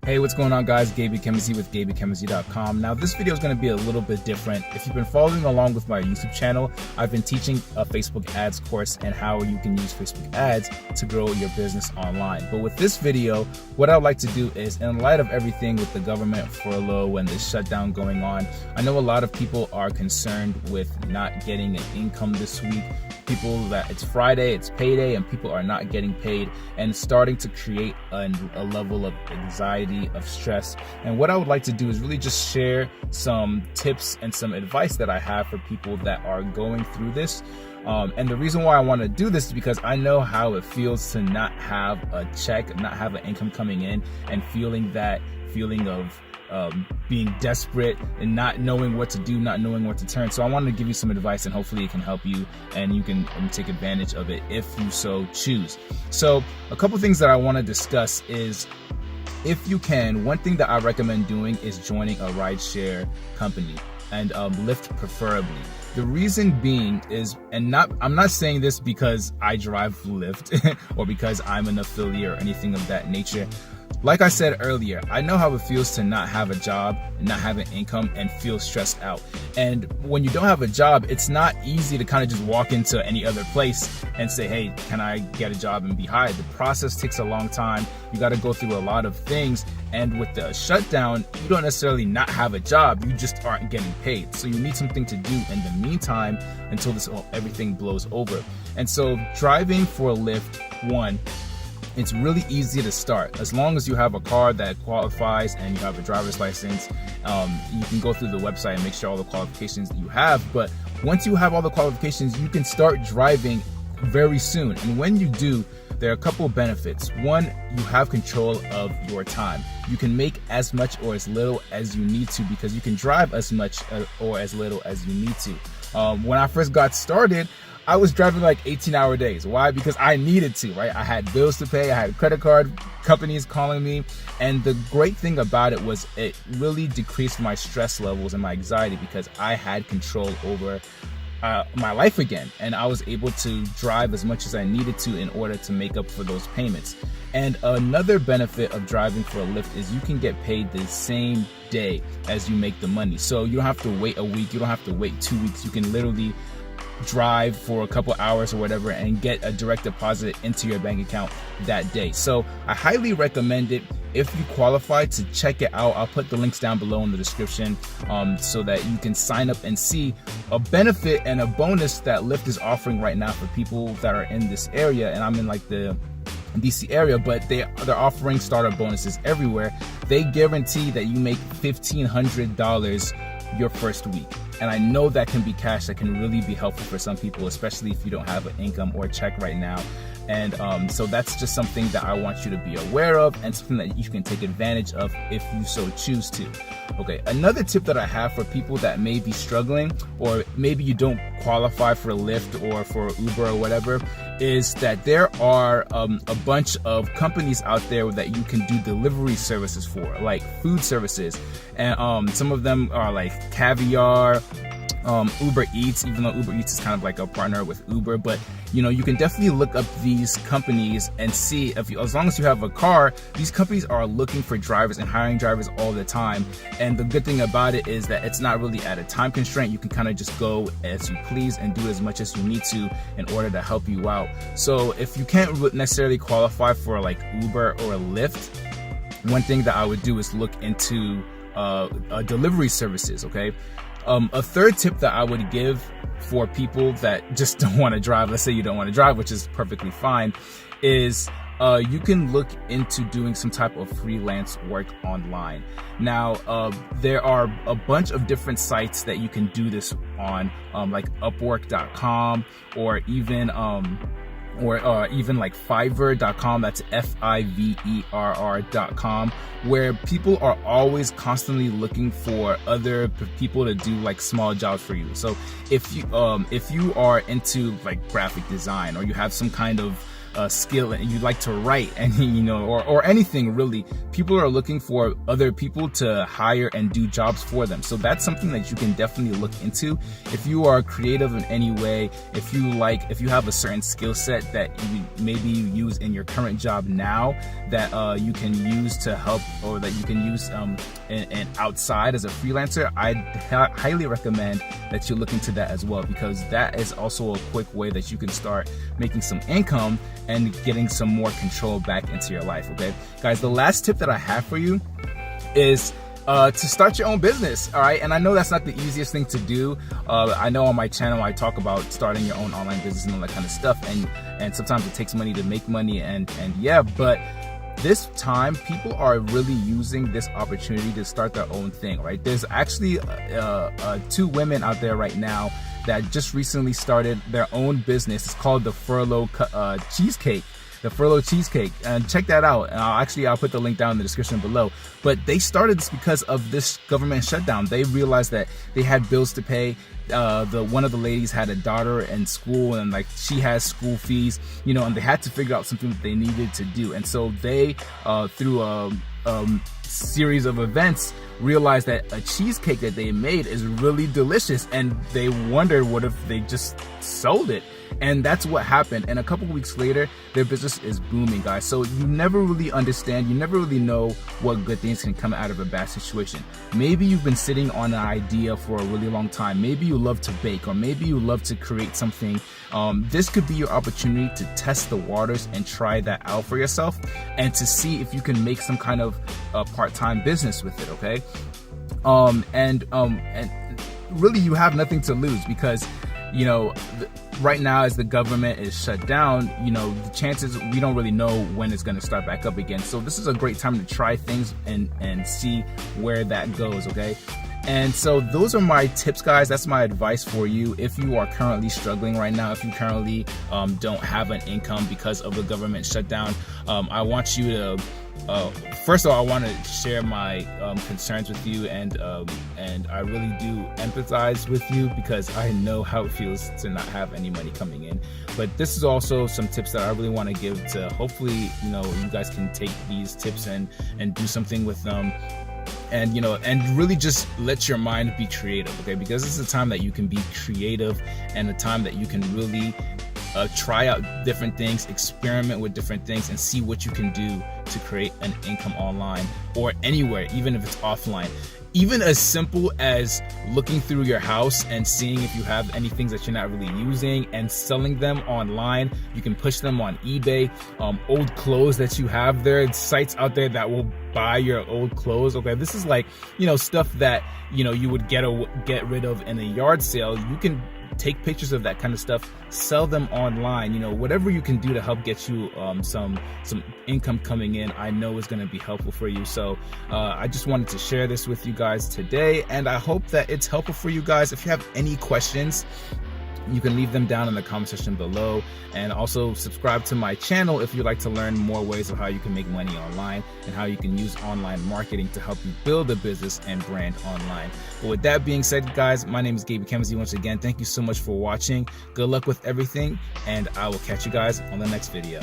Hey, what's going on, guys? Gabe Ekemezie with Ekemezie.com. Now, this video is going to be a little bit different. If you've been following along with my YouTube channel, I've been teaching a Facebook ads course and how you can use Facebook ads to grow your business online. But with this video, what I'd like to do is, in light of everything with the government furlough and the shutdown going on, I know a lot of people are concerned with not getting an income this week. People that it's Friday, it's payday, and people are not getting paid and starting to create a level of anxiety, of stress. And what I would like to do is really just share some tips and some advice that I have for people that are going through this. And the reason why I want to do this is because I know how it feels to not have a check, not have an income coming in, and feeling that feeling of being desperate and not knowing what to do, not knowing what to turn. So I wanted to give you some advice, and hopefully it can help you and you can take advantage of it if you so choose. So a couple things that I want to discuss is, if you can, one thing that I recommend doing is joining a rideshare company, and Lyft preferably. The reason being is, I'm not saying this because I drive Lyft or because I'm an affiliate or anything of that nature. Like I said earlier, I know how it feels to not have a job, not have an income, and feel stressed out. And when you don't have a job, it's not easy to kind of just walk into any other place and say, hey, can I get a job and be hired? The process takes a long time. You got to go through a lot of things. And with the shutdown, you don't necessarily not have a job, you just aren't getting paid. So you need something to do in the meantime until everything blows over. And so driving for Lyft, one, it's really easy to start. As long as you have a car that qualifies and you have a driver's license, you can go through the website and make sure all the qualifications that you have. But once you have all the qualifications, you can start driving very soon. And when you do, there are a couple of benefits. One, you have control of your time. You can make as much or as little as you need to, because you can drive as much or as little as you need to. When I first got started, I was driving like 18-hour days. Why? Because I needed to, right? I had bills to pay. I had credit card companies calling me. And the great thing about it was it really decreased my stress levels and my anxiety, because I had control over my life again. And I was able to drive as much as I needed to in order to make up for those payments. And another benefit of driving for a Lyft is you can get paid the same day as you make the money. So you don't have to wait a week. You don't have to wait 2 weeks. You can literally drive for a couple hours or whatever and get a direct deposit into your bank account that day. So I highly recommend it. If you qualify, to check it out. I'll put the links down below in the description so that you can sign up and see a benefit and a bonus that Lyft is offering right now for people that are in this area. And I'm in like the DC area, but they're offering startup bonuses everywhere. They guarantee that you make $1,500 your first week. And I know that can be cash that can really be helpful for some people, especially if you don't have an income or a check right now. And so that's just something that I want you to be aware of, and something that you can take advantage of if you so choose to. Okay, another tip that I have for people that may be struggling, or maybe you don't qualify for Lyft or for Uber or whatever, is that there are a bunch of companies out there that you can do delivery services for, like food services. And some of them are like Caviar, Uber Eats, even though Uber Eats is kind of like a partner with Uber. But you know, you can definitely look up these companies and see if as long as you have a car, these companies are looking for drivers and hiring drivers all the time. And the good thing about it is that it's not really at a time constraint. You can kind of just go as you please and do as much as you need to in order to help you out. So if you can't necessarily qualify for like Uber or Lyft, one thing that I would do is look into delivery services. Okay. A third tip that I would give for people that just don't want to drive, let's say you don't want to drive, which is perfectly fine, is you can look into doing some type of freelance work online. Now, there are a bunch of different sites that you can do this on, like Upwork.com, or even like Fiverr.com, that's Fiverr.com, where people are always constantly looking for other people to do like small jobs for you. So if you are into like graphic design, or you have some kind of skill and you like to write, and or anything really, people are looking for other people to hire and do jobs for them. So that's something that you can definitely look into. If you are creative in any way, if you have a certain skill set that maybe you use in your current job now that you can use to help, or that you can use and outside as a freelancer, I'd highly recommend that you look into that as well, because that is also a quick way that you can start making some income and getting some more control back into your life. Okay, guys, the last tip that I have for you is to start your own business. All right, and I know that's not the easiest thing to do. I know on my channel I talk about starting your own online business and all that kind of stuff, and sometimes it takes money to make money, and yeah, but this time people are really using this opportunity to start their own thing, right? There's actually 2 women out there right now that just recently started their own business. It's called the Furlough Cheesecake. The Furlough Cheesecake, and check that out. I'll put the link down in the description below. But they started this because of this government shutdown. They realized that they had bills to pay. One of the ladies had a daughter in school, and like she has school fees, and they had to figure out something that they needed to do. And so they, through a series of events, realized that a cheesecake that they made is really delicious, and they wondered what if they just sold it. And that's what happened. And a couple weeks later, their business is booming, guys. So you never really understand, you never really know what good things can come out of a bad situation. Maybe you've been sitting on an idea for a really long time. Maybe you love to bake, or maybe you love to create something. This could be your opportunity to test the waters and try that out for yourself, and to see if you can make some kind of part-time business with it. Okay, and really you have nothing to lose, because right now, as the government is shut down, the chances, we don't really know when it's going to start back up again. So this is a great time to try things and see where that goes. Okay, and so those are my tips, guys. That's my advice for you if you are currently struggling right now, if you currently don't have an income because of the government shutdown. I want you to first of all, I want to share my concerns with you, and I really do empathize with you, because I know how it feels to not have any money coming in. But this is also some tips that I really want to give to, hopefully, you guys can take these tips and do something with them. And and really just let your mind be creative, okay? Because this is a time that you can be creative, and a time that you can really try out different things, experiment with different things, and see what you can do to create an income online or anywhere, even if it's offline. Even as simple as looking through your house and seeing if you have any things that you're not really using and selling them online. You can push them on eBay. Old clothes that you have, there are sites out there that will buy your old clothes. Okay, this is like stuff that you would get rid of in a yard sale. You can take pictures of that kind of stuff, sell them online. Whatever you can do to help get you some income coming in, I know is going to be helpful for you. So I just wanted to share this with you guys today, and I hope that it's helpful for you guys. If you have any questions, you can leave them down in the comment section below, and also subscribe to my channel if you'd like to learn more ways of how you can make money online and how you can use online marketing to help you build a business and brand online. But with that being said, guys, my name is Gabe Ekemezie. Once again, thank you so much for watching. Good luck with everything, and I will catch you guys on the next video.